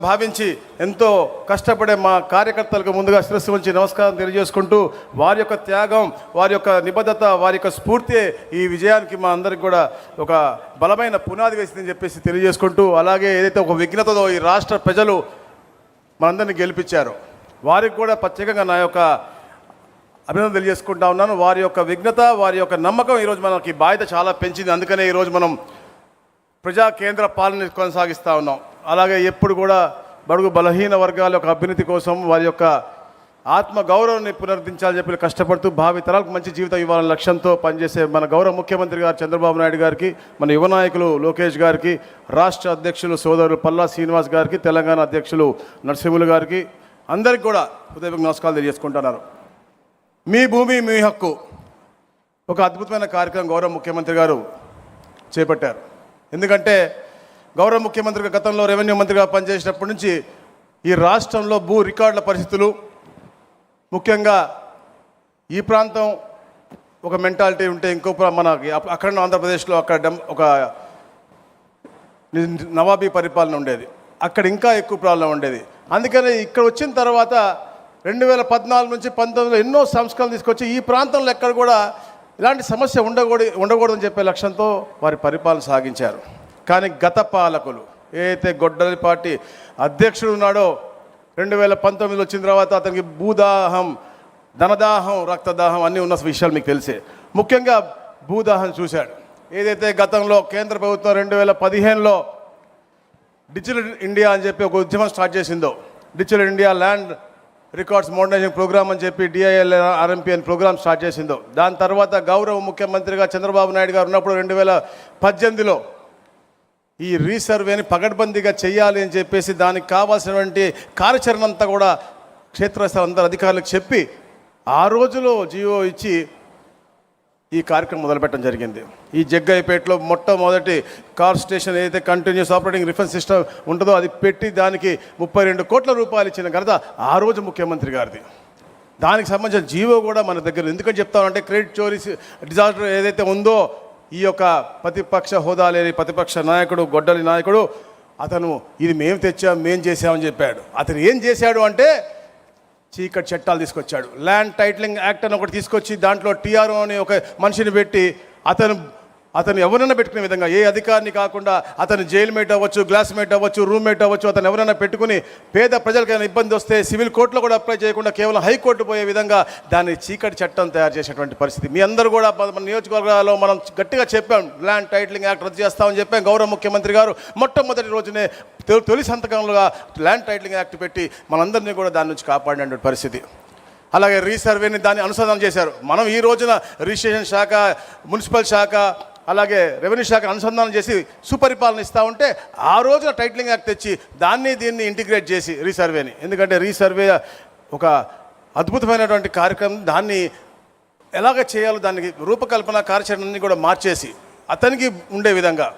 భావించి ఎంతో కష్టపడే మా కార్యకర్తలకు ముందుగా శిరస్సు ఉంచి నమస్కారం తెలియజేసుకుంటూ వారి యొక్క త్యాగం, వారి యొక్క నిబద్ధత, వారి యొక్క స్ఫూర్తి ఈ విజయానికి మా అందరికి కూడా ఒక బలమైన పునాది వేసిందని చెప్పేసి తెలియజేసుకుంటూ, అలాగే ఏదైతే ఒక విఘ్నతతో ఈ రాష్ట్ర ప్రజలు మనందరినీ గెలిపించారో వారికి కూడా ప్రత్యేకంగా నా యొక్క అభినందన తెలియజేసుకుంటా ఉన్నాను. వారి యొక్క విఘ్నత, వారి యొక్క నమ్మకం ఈరోజు మనకి బాధ్యత చాలా పెంచింది. అందుకనే ఈరోజు మనం ప్రజా కేంద్ర పాలన కొనసాగిస్తూ ఉన్నాం. అలాగే ఎప్పుడు కూడా బడుగు బలహీన వర్గాల యొక్క అభ్యున్నతి కోసం వారి యొక్క ఆత్మ గౌరవాన్ని పునరుద్ధరించాలని చెప్పి కష్టపడుతూ భావి తరాలకు మంచి జీవితం ఇవ్వాలనే లక్ష్యంతో పనిచేసే మన గౌరవ ముఖ్యమంత్రి గారు చంద్రబాబు నాయుడు గారికి, మన యువ నాయకులు లోకేష్ గారికి, రాష్ట్ర అధ్యక్షులు సోదరులు పల్లా శ్రీనివాస్ గారికి, తెలంగాణ అధ్యక్షులు నరసింహులు గారికి అందరికీ కూడా హృదయపూర్వక నమస్కారాలు తెలియజేసుకుంటున్నారు. మీ భూమి మీ హక్కు ఒక అద్భుతమైన కార్యక్రమం గౌరవ ముఖ్యమంత్రి గారు చేపట్టారు. ఎందుకంటే గౌరవ ముఖ్యమంత్రిగా గతంలో రెవెన్యూ మంత్రిగా పనిచేసినప్పటి నుంచి ఈ రాష్ట్రంలో భూ రికార్డుల పరిస్థితులు, ముఖ్యంగా ఈ ప్రాంతం ఒక మెంటాలిటీ ఉంటే ఇంకో మన అక్కడ ఆంధ్రప్రదేశ్లో అక్కడ ఒక నవాబీ పరిపాలన ఉండేది, అక్కడ ఇంకా ఎక్కువ ప్రాబ్లం ఉండేది. అందుకని ఇక్కడ వచ్చిన తర్వాత 2014 నుంచి 19 ఎన్నో సంస్కరణలు తీసుకొచ్చి ఈ ప్రాంతంలో ఎక్కడ కూడా ఇలాంటి సమస్య ఉండకూడదని చెప్పే లక్ష్యంతో వారి పరిపాలన సాగించారు. కానీ గత పాలకులు ఏదైతే గొడ్డలి పార్టీ అధ్యక్షుడు ఉన్నాడో 2019 వచ్చిన తర్వాత అతనికి భూదాహం, ధనదాహం, రక్తదాహం అన్నీ ఉన్న విషయాలు మీకు తెలిసే. ముఖ్యంగా భూదాహం చూశాడు. ఏదైతే గతంలో కేంద్ర ప్రభుత్వం 2015లో డిజిటల్ ఇండియా అని చెప్పి ఒక ఉద్యమం స్టార్ట్ చేసిందో, digital India land records modernisation programme అని చెప్పి DILRMP అని ప్రోగ్రామ్ స్టార్ట్ చేసిందో, దాని తర్వాత గౌరవ ముఖ్యమంత్రిగా చంద్రబాబు నాయుడు గారు ఉన్నప్పుడు 2018లో ఈ రీసర్వేని పగడ్బందీగా చేయాలి అని చెప్పేసి దానికి కావాల్సినటువంటి కార్యాచరణ అంతా కూడా క్షేత్రస్థాయి అందరు అధికారులకు చెప్పి ఆ రోజులో జియో ఇచ్చి ఈ కార్యక్రమం మొదలుపెట్టడం జరిగింది. ఈ జగ్గయ్యపేటలో మొట్టమొదటి కార్ స్టేషన్ ఏదైతే కంటిన్యూస్ ఆపరేటింగ్ రిఫరెన్స్ సిస్టమ్ ఉంటుందో అది పెట్టి దానికి 32 కోట్ల రూపాయలు ఇచ్చిన ఘనత ఆ రోజు ముఖ్యమంత్రి గారిది. దానికి సంబంధించిన జీవో కూడా మన దగ్గర. ఎందుకని చెప్తామంటే క్రెడిట్ చోరీ డిజాస్టర్ ఏదైతే ఉందో, ఈ యొక్క ప్రతిపక్ష హోదా లేని ప్రతిపక్ష నాయకుడు గొడ్డలి నాయకుడు అతను ఇది మేము తెచ్చాం, మేము చేసామని చెప్పాడు. అతను ఏం చేశాడు అంటే చీకటి చట్టాలు తీసుకొచ్చాడు. ల్యాండ్ టైటిలింగ్ యాక్ట్ అని ఒకటి తీసుకొచ్చి దాంట్లో TRO అని ఒక మనిషిని పెట్టి అతను ఎవరైనా పెట్టుకునే విధంగా, ఏ అధికారిని కాకుండా అతను జైలు మేట్ అవ్వచ్చు, గ్లాస్ మేట్ అవ్వచ్చు, రూమ్ మేట్ అవ్వచ్చు, అతను ఎవరైనా పెట్టుకుని పేద ప్రజలకైనా ఇబ్బంది వస్తే సివిల్ కోర్టులో కూడా అప్లై చేయకుండా కేవలం హైకోర్టు పోయే విధంగా దాన్ని చీకటి చట్టం తయారు చేసేటువంటి పరిస్థితి. మీ అందరూ కూడా మన నియోజకవర్గాల్లో మనం గట్టిగా చెప్పాం, ల్యాండ్ టైటిలింగ్ యాక్ట్ రద్దు చేస్తామని చెప్పాం. గౌరవ ముఖ్యమంత్రి గారు మొట్టమొదటి రోజునే తొలి సంతకంలో ల్యాండ్ టైటిలింగ్ యాక్ట్ పెట్టి మనందరినీ కూడా దాని నుంచి కాపాడినటువంటి పరిస్థితి. అలాగే రీసర్వేని దాన్ని అనుసంధానం చేశారు. మనం ఈ రోజున రిజిస్ట్రేషన్ శాఖ, మున్సిపల్ శాఖ, అలాగే రెవెన్యూ శాఖ అనుసంధానం చేసి సుపరిపాలన ఇస్తూ ఉంటే ఆ రోజున టైటిలింగ్ యాక్ట్ తెచ్చి దీన్ని ఇంటిగ్రేట్ చేసి రీసర్వేని, ఎందుకంటే రీసర్వే ఒక అద్భుతమైనటువంటి కార్యక్రమం, దాన్ని ఎలాగ చేయాలో దానికి రూపకల్పన కార్యాచరణని కూడా మార్చేసి అతనికి ఉండే విధంగా,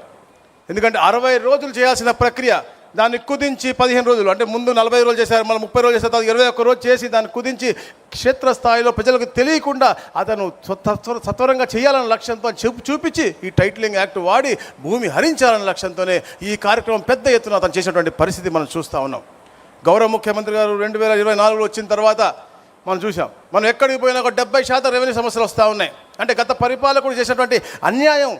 ఎందుకంటే 60 రోజులు చేయాల్సిన ప్రక్రియ దాన్ని కుదించి 15 రోజులు, అంటే ముందు 40 రోజులు చేశారు, మళ్ళీ 30 రోజులు చేసిన తర్వాత 21 రోజు చేసి దాన్ని కుదించి క్షేత్రస్థాయిలో ప్రజలకు తెలియకుండా అతను సత్వరంగా చేయాలనే లక్ష్యంతో చూపించి ఈ టైటిలింగ్ యాక్ట్ వాడి భూమి హరించాలనే లక్ష్యంతోనే ఈ కార్యక్రమం పెద్ద ఎత్తున అతను చేసినటువంటి పరిస్థితి మనం చూస్తూ ఉన్నాం. గౌరవ ముఖ్యమంత్రి గారు 2024 వచ్చిన తర్వాత మనం చూసాం, మనం ఎక్కడికి పోయినా ఒక 70% రెవెన్యూ సమస్యలు వస్తూ ఉన్నాయి. అంటే గత పరిపాలకుడు చేసినటువంటి అన్యాయం,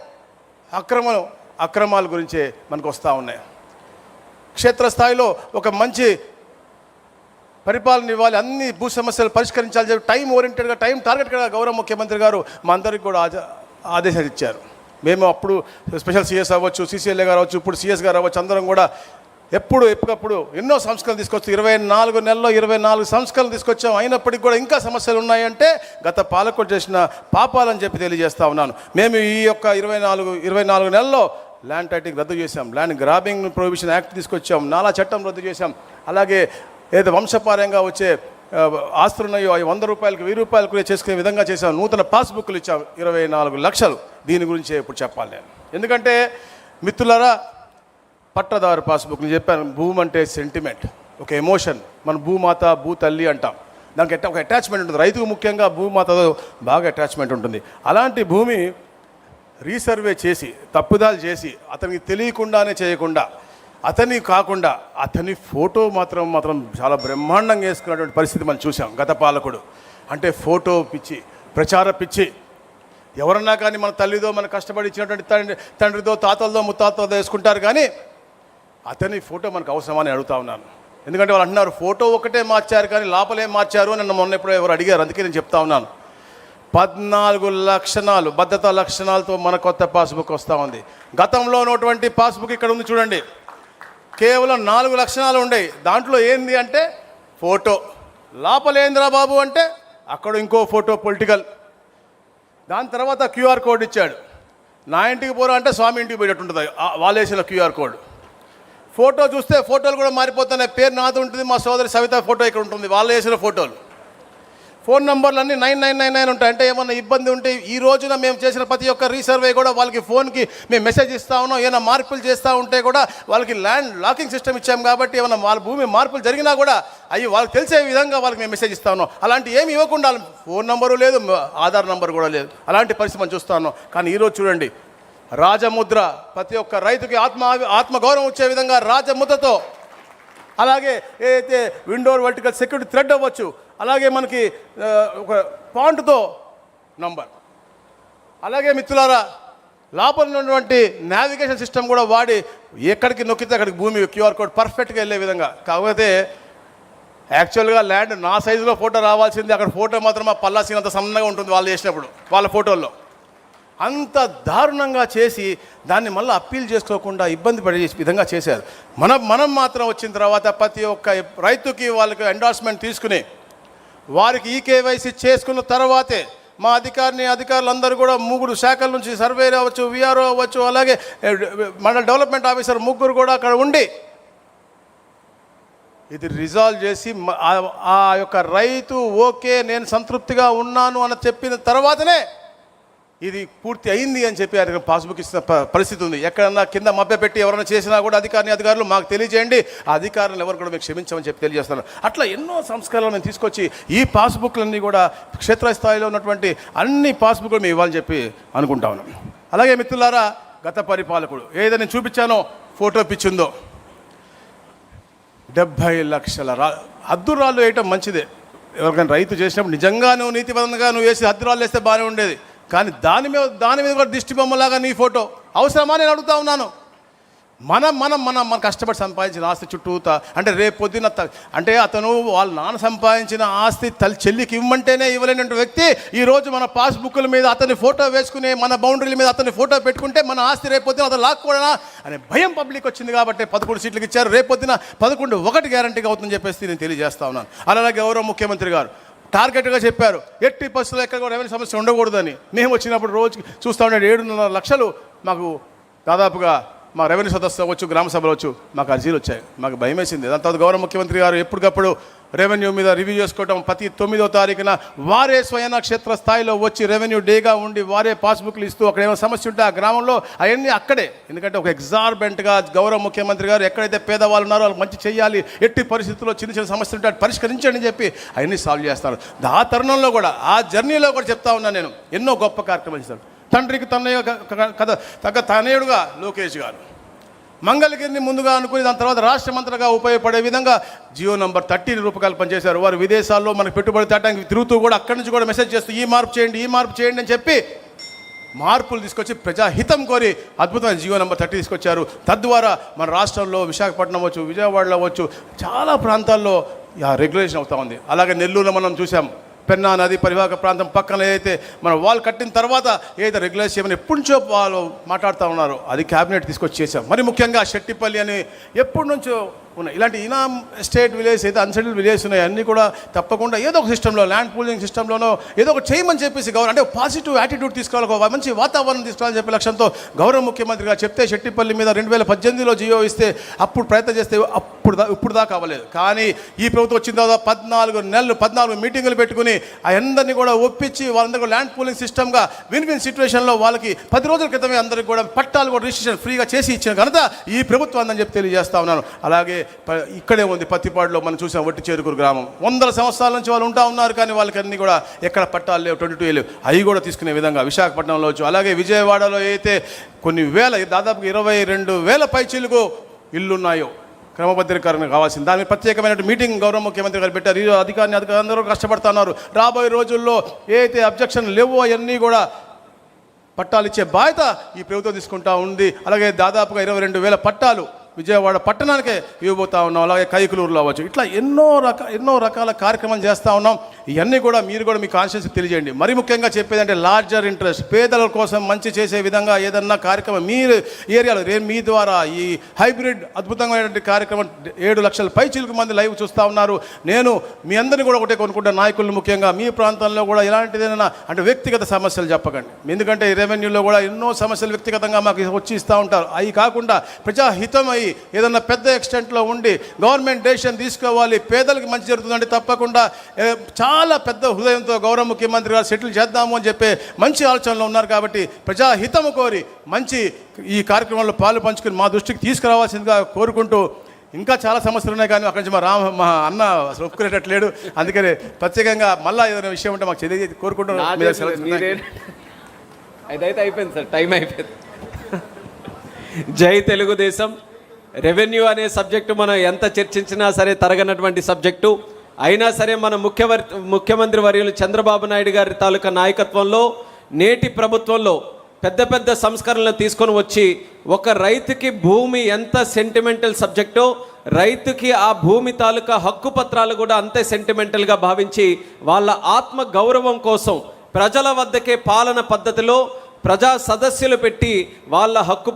అక్రమాల గురించే మనకు వస్తూ ఉన్నాయి. క్షేత్రస్థాయిలో ఒక మంచి పరిపాలన ఇవ్వాలి, అన్ని భూ సమస్యలు పరిష్కరించాలని చెప్పి టైం ఓరియంటెడ్గా, టైం టార్గెట్గా గౌరవ ముఖ్యమంత్రి గారు మా అందరికీ కూడా ఆదేశాలు ఇచ్చారు. మేము అప్పుడు స్పెషల్ CS అవ్వచ్చు, CCLA గారు అవ్వచ్చు, ఇప్పుడు CS గారు అవ్వచ్చు, అందరం కూడా ఎప్పటికప్పుడు ఎన్నో సంస్కరణలు తీసుకొచ్చు. 24 నెలల్లో 24 సంస్కరణలు తీసుకొచ్చాం. అయినప్పటికీ కూడా ఇంకా సమస్యలు ఉన్నాయంటే గత పాలకుడు చేసిన పాపాలని చెప్పి తెలియజేస్తూ ఉన్నాను. మేము ఈ యొక్క 24 నెలల్లో ల్యాండ్ టైటిలింగ్ రద్దు చేశాం, ల్యాండ్ గ్రాబింగ్ ప్రొహిబిషన్ యాక్ట్ తీసుకొచ్చాం, నాలా చట్టం రద్దు చేశాం. అలాగే ఏదో వంశపార్యంగా వచ్చే ఆస్తులు ఉన్నాయో అవి 100 రూపాయలకి 1000 రూపాయలకు చేసుకునే విధంగా చేశాం. నూతన పాస్బుక్లు ఇచ్చాం 24 లక్షలు. దీని గురించే ఇప్పుడు చెప్పాలి నేను. ఎందుకంటే మిత్రులారా, పట్టదారు పాస్బుక్ నేను చెప్పాను, భూమి అంటే సెంటిమెంట్, ఒక ఎమోషన్. మన భూమాత, భూతల్లి అంటాం, దానికి ఒక అటాచ్మెంట్ ఉంటుంది. రైతుకు ముఖ్యంగా భూమాతతో బాగా అటాచ్మెంట్ ఉంటుంది. అలాంటి భూమి రీసర్వే చేసి తప్పుదాలు చేసి అతనికి తెలియకుండానే చేయకుండా అతని కాకుండా అతని ఫోటో మాత్రం చాలా బ్రహ్మాండంగా వేసుకున్నటువంటి పరిస్థితి మనం చూసాం. గత పాలకుడు అంటే ఫోటో పిచ్చి, ప్రచార పిచ్చి. ఎవరన్నా కానీ మన తల్లిదో మన కష్టపడి ఇచ్చినటువంటి తండ్రిదో తాతలదో ముత్తాతలదో వేసుకుంటారు, కానీ అతని ఫోటో మనకు అవసరమని అడుగుతా ఉన్నాను. ఎందుకంటే వాళ్ళు అంటున్నారు ఫోటో ఒకటే మార్చారు కానీ లోపలేం మార్చారు అని నన్ను మొన్న ఎప్పుడో ఎవరు అడిగారు. అందుకే నేను చెప్తా ఉన్నాను, 14 లక్షణాలు, భద్రతా లక్షణాలతో మన కొత్త పాస్బుక్ వస్తూ ఉంది. గతంలో ఉన్నటువంటి పాస్బుక్ ఇక్కడ ఉంది చూడండి, కేవలం 4 లక్షణాలు ఉండేవి. దాంట్లో ఏంది అంటే ఫోటో, లోపలేంద్రా బాబు అంటే అక్కడ ఇంకో ఫోటో పొలిటికల్. దాని తర్వాత క్యూఆర్ కోడ్ ఇచ్చాడు. నా ఇంటికి పోరా అంటే స్వామి ఇంటికి పోయేటట్టు ఉంటుంది వాళ్ళు వేసిన క్యూఆర్ కోడ్. ఫోటో చూస్తే ఫోటోలు కూడా మారిపోతున్నాయి. పేరు నాది ఉంటుంది, మా సోదరి సవిత ఫోటో ఇక్కడ ఉంటుంది, వాళ్ళు వేసిన ఫోటోలు. ఫోన్ నంబర్లు అన్నీ 9999 ఉంటాయి. అంటే ఏమన్నా ఇబ్బంది ఉంటే ఈ రోజున మేము చేసిన ప్రతి ఒక్క రీసర్వే కూడా వాళ్ళకి ఫోన్కి మేము మెసేజ్ ఇస్తూ ఉన్నాం. ఏమైనా మార్పులు చేస్తూ ఉంటే కూడా వాళ్ళకి ల్యాండ్ లాకింగ్ సిస్టమ్ ఇచ్చాం కాబట్టి ఏమైనా వాళ్ళ భూమి మార్పులు జరిగినా కూడా అవి వాళ్ళకి తెలిసే విధంగా వాళ్ళకి మేము మెసేజ్ ఇస్తా ఉన్నాం. అలాంటి ఏమి ఇవ్వకుండా ఫోన్ నంబరు లేదు, ఆధార్ నంబర్ కూడా లేదు, అలాంటి పరిస్థితి మనం చూస్తా ఉన్నాం. కానీ ఈరోజు చూడండి, రాజముద్ర, ప్రతి ఒక్క రైతుకి ఆత్మగౌరవం వచ్చే విధంగా రాజముద్రతో, అలాగే ఏదైతే విండోర్ వర్టికల్ సెక్యూరిటీ థ్రెడ్ అవ్వచ్చు, అలాగే మనకి ఒక పాంట్తో నంబర్, అలాగే మిత్రులారా లోపల ఉన్నటువంటి నావిగేషన్ సిస్టమ్ కూడా వాడి ఎక్కడికి నొక్కితే అక్కడికి భూమి క్యూఆర్ కోడ్ పర్ఫెక్ట్గా వెళ్ళే విధంగా. కాకపోతే యాక్చువల్గా ల్యాండ్ నా సైజులో ఫోటో రావాల్సింది, అక్కడ ఫోటో మాత్రం ఆ పల్లాసినంత సన్నగా ఉంటుంది వాళ్ళు చేసినప్పుడు వాళ్ళ ఫోటోల్లో. అంత దారుణంగా చేసి దాన్ని మళ్ళీ అప్పీల్ చేసుకోకుండా ఇబ్బంది పడే విధంగా చేశారు. మనం మాత్రం వచ్చిన తర్వాత ప్రతి ఒక్క రైతుకి వాళ్ళకి ఎండార్స్మెంట్ తీసుకుని వారికి ఈకేవైసీ చేసుకున్న తర్వాతే మా అధికారులందరూ కూడా 3 శాఖల నుంచి సర్వేర్ అవ్వచ్చు, విఆర్ఓ అవ్వచ్చు, అలాగే మండల డెవలప్మెంట్ ఆఫీసర్ 3 కూడా అక్కడ ఉండి ఇది రిజాల్వ్ చేసి ఆ యొక్క రైతు ఓకే నేను సంతృప్తిగా ఉన్నాను అని చెప్పిన తర్వాతనే ఇది పూర్తి అయింది అని చెప్పి ఆయన పాస్బుక్ ఇస్తున్న పరిస్థితి ఉంది. ఎక్కడన్నా కింద మభ్యపెట్టి ఎవరైనా చేసినా కూడా అధికారులు మాకు తెలియజేయండి, ఆ అధికారులు ఎవరు కూడా మీకు క్షమించమని చెప్పి తెలియజేస్తున్నారు. అట్లా ఎన్నో సంస్కరణలు మేము తీసుకొచ్చి ఈ పాస్బుక్లన్నీ కూడా క్షేత్రస్థాయిలో ఉన్నటువంటి అన్ని పాస్బుక్లు మేము ఇవ్వాలని చెప్పి అనుకుంటా ఉన్నాం. అలాగే మిత్రులారా, గత పరిపాలకుడు ఏదైతే నేను చూపించానో ఫోటో పిచ్చిందో 70 లక్షల హద్దురాళ్ళు వేయటం మంచిదే. ఎవరికైనా రైతు చేసినప్పుడు నిజంగా నువ్వు నీతిపరంగా నువ్వు వేసి హద్దురాళ్ళు వేస్తే బాగానే ఉండేది. కానీ దాని మీద కూడా దిష్టి బొమ్మలాగా నీ ఫోటో అవసరమా నేను అడుగుతా ఉన్నాను. మనం కష్టపడి సంపాదించిన ఆస్తి చుట్టూతా అంటే రేపు పొద్దున్న అంటే అతను వాళ్ళ నాన్న సంపాదించిన ఆస్తి చెల్లికి ఇవ్వమంటేనే ఇవ్వలేనటువంటి వ్యక్తి ఈరోజు మన పాస్బుక్ల మీద అతని ఫోటో వేసుకుని మన బౌండరీల మీద అతని ఫోటో పెట్టుకుంటే మన ఆస్తి రేపు పొద్దున అతను లాక్కోవడా అనే భయం పబ్లిక్ వచ్చింది కాబట్టి 11 సీట్లకు ఇచ్చారు. రేపు పొద్దున 11 గ్యారంటీగా అవుతుందని చెప్పేసి నేను తెలియజేస్తా ఉన్నాను. అలాగే గౌరవ ముఖ్యమంత్రి గారు టార్గెట్గా చెప్పారు, ఎట్టి పరిస్థితుల్లో ఎక్కడ కూడా రెవెన్యూ సమస్య ఉండకూడదని. మేము వచ్చినప్పుడు రోజుకి చూస్తూ ఉండే 7.5 లక్షలు మాకు దాదాపుగా మా రెవెన్యూ సదస్సు అవ్వచ్చు, గ్రామ సభలు వచ్చు, మాకు అర్జీలు వచ్చాయి. మాకు భయం వేసింది. దాని తర్వాత గౌరవ ముఖ్యమంత్రి గారు ఎప్పటికప్పుడు రెవెన్యూ మీద రివ్యూ చేసుకోవటం, ప్రతి 9వ తారీఖున వారే స్వయం క్షేత్ర స్థాయిలో వచ్చి రెవెన్యూ డేగా ఉండి వారే పాస్బుక్లు ఇస్తూ అక్కడ ఏమైనా సమస్య ఉంటే ఆ గ్రామంలో అవన్నీ అక్కడే, ఎందుకంటే ఒక ఎగ్జార్బెంట్గా గౌరవ ముఖ్యమంత్రి గారు ఎక్కడైతే పేదవాళ్ళు ఉన్నారో వాళ్ళు మంచి చేయాలి, ఎట్టి పరిస్థితుల్లో చిన్న సమస్యలు ఉంటే పరిష్కరించండి అని చెప్పి అవన్నీ సాల్వ్ చేస్తారు. ఆ తరుణంలో కూడా ఆ జర్నీలో కూడా చెప్తా ఉన్నాను నేను, ఎన్నో గొప్ప కార్యక్రమాలు చేస్తాను. తండ్రికి తగ్గ తనయుడుగా లోకేష్ గారు మంగళగిరిని ముందుగా అనుకుని దాని తర్వాత రాష్ట్రమంతగా ఉపయోగపడే విధంగా జియో నంబర్ 30 రూపకల్పన చేశారు. వారు విదేశాల్లో మనకు పెట్టుబడి తేటానికి తిరుగుతూ కూడా అక్కడి నుంచి కూడా మెసేజ్ చేస్తూ ఈ మార్పు చేయండి అని చెప్పి మార్పులు తీసుకొచ్చి ప్రజాహితం కోరి అద్భుతమైన జియో నంబర్ 30 తీసుకొచ్చారు. తద్వారా మన రాష్ట్రంలో విశాఖపట్నం అవ్వచ్చు, విజయవాడలో అవ్వచ్చు, చాలా ప్రాంతాల్లో రెగ్యులేషన్ అవుతూ ఉంది. అలాగే నెల్లూరులో మనం చూసాం, పెన్నా నది పరివాహక ప్రాంతం పక్కన ఏదైతే మనం వాల్ కట్టిన తర్వాత ఏదైతే రెగ్యులేషన్ చేయమని ఎప్పటి నుంచో వాళ్ళు మాట్లాడుతూ ఉన్నారో అది క్యాబినెట్ తీసుకొచ్చి చేశాం. మరి ముఖ్యంగా షెట్టిపల్లి అని ఎప్పటి నుంచో ఉన్నాయి. ఇలాంటి ఇనామ్ ఎస్టేట్ విలేజ్ అయితే అన్సెటిల్డ్ విలేజ్ ఉన్నాయి, అన్నీ కూడా తప్పకుండా ఏదో ఒక సిస్టంలో ల్యాండ్ పూలింగ్ సిస్టంలోనో ఏదో ఒక చేయమని చెప్పేసి అంటే పాజిటివ్ యాటిట్యూడ్ తీసుకోవాలి, ఒక మంచి వాతావరణం తీసుకోవాలని చెప్పే లక్ష్యంతో గౌరవ ముఖ్యమంత్రిగా చెప్తే షెట్టిపల్లి మీద 2018లో జియో ఇస్తే అప్పుడు ప్రయత్నం చేస్తే ఇప్పుడు దాకా అవ్వలేదు. కానీ ఈ ప్రభుత్వం వచ్చిన తర్వాత 14 నెలలు 14 మీటింగులు పెట్టుకుని అందరినీ కూడా ఒప్పించి వాళ్ళందరూ ల్యాండ్ పూలింగ్ సిస్టమ్గా విన్ సిచ్యువేషన్లో వాళ్ళకి 10 రోజుల క్రితమే అందరికీ కూడా పట్టాలు కూడా రిజిస్ట్రేషన్ ఫ్రీగా చేసి ఇచ్చిన ఘనత ఈ ప్రభుత్వం అందని చెప్పి తెలియజేస్తా ఉన్నాను. అలాగే ఇక్కడే ఉంది పత్తిపాడులో మనం చూసాం, వట్టి చేరుకూరు గ్రామం 100 సంవత్సరాల నుంచి వాళ్ళు ఉంటా ఉన్నారు, కానీ వాళ్ళకి అన్నీ కూడా ఎక్కడ పట్టాలు లేవు, 22 లేవు, అవి కూడా తీసుకునే విధంగా విశాఖపట్నంలో వచ్చు. అలాగే విజయవాడలో అయితే కొన్ని వేల దాదాపు 22,000 పైచీలకు ఇల్లున్నాయో క్రమబద్ధీకరణ కావాల్సింది. దాని ప్రత్యేకమైన మీటింగ్ గౌరవ ముఖ్యమంత్రి గారు పెట్టారు. ఈ అధికారులు అందరూ కష్టపడుతున్నారు. రాబోయే రోజుల్లో ఏ అయితే అబ్జెక్షన్ లేవో అవన్నీ కూడా పట్టాలు ఇచ్చే బాధ్యత ఈ ప్రభుత్వం తీసుకుంటా ఉంది. అలాగే దాదాపుగా 22,000 పట్టాలు విజయవాడ పట్టణానికే ఇవ్వబోతా ఉన్నాం. అలాగే కైకులూరులో అవ్వచ్చు. ఇట్లా ఎన్నో రకాల కార్యక్రమాలు చేస్తూ ఉన్నాం. ఇవన్నీ కూడా మీరు కూడా మీ కాన్షియస్ తెలియజేయండి. మరీ ముఖ్యంగా చెప్పేదంటే లార్జర్ ఇంట్రెస్ట్, పేదల కోసం మంచి చేసే విధంగా ఏదన్నా కార్యక్రమం మీరు ఏరియాలో మీ ద్వారా ఈ హైబ్రిడ్ అద్భుతమైనటువంటి కార్యక్రమం 7 లక్షల పైచిలకు మంది లైవ్ చూస్తూ ఉన్నారు. నేను మీ అందరినీ కూడా ఒకటే కొనుక్కుంటా, నాయకులు ముఖ్యంగా మీ ప్రాంతంలో కూడా ఇలాంటిదేదైనా అంటే వ్యక్తిగత సమస్యలు చెప్పకండి. ఎందుకంటే రెవెన్యూలో కూడా ఎన్నో సమస్యలు వ్యక్తిగతంగా మాకు వచ్చి ఇస్తూ ఉంటారు. అవి కాకుండా ప్రజాహితమై ఏదన్నా పెద్ద ఎక్స్టెంట్లో ఉండి గవర్నమెంట్ డెసిషన్ తీసుకోవాలి, పేదలకు మంచి జరుగుతుందంటే తప్పకుండా చాలా పెద్ద హృదయంతో గౌరవ ముఖ్యమంత్రి గారు సెటిల్ చేద్దాము అని చెప్పే మంచి ఆలోచనలో ఉన్నారు. కాబట్టి ప్రజాహితము కోరి మంచి ఈ కార్యక్రమంలో పాలు పంచుకుని మా దృష్టికి తీసుకురావాల్సిందిగా కోరుకుంటూ, ఇంకా చాలా సమస్యలు ఉన్నాయి కానీ అక్కడి నుంచి మా అన్న అసలు ఒప్పుకునేటట్లేడు. అందుకని ప్రత్యేకంగా మళ్ళీ ఏదైనా విషయం ఉంటే మాకు తెలియ కోరుకుంటున్నాను. అదైతే అయిపోయింది సార్, టైం అయిపోయింది. జై తెలుగుదేశం. రెవెన్యూ అనే సబ్జెక్టు మనం ఎంత చర్చించినా సరే తరగనటువంటి సబ్జెక్టు అయినా సరే మన ముఖ్యమంత్రి వర్యులు చంద్రబాబు నాయుడు గారి తాలూకా నాయకత్వంలో నేటి ప్రభుత్వంలో పెద్ద సంస్కరణలు తీసుకొని వచ్చి ఒక రైతుకి భూమి ఎంత సెంటిమెంటల్ సబ్జెక్టో రైతుకి ఆ భూమి తాలూకా హక్కు పత్రాలు కూడా అంతే సెంటిమెంటల్గా భావించి వాళ్ళ ఆత్మ గౌరవం కోసం ప్రజల వద్దకే పాలన పద్ధతిలో ప్రజా సదస్సులు పెట్టి వాళ్ళ హక్కు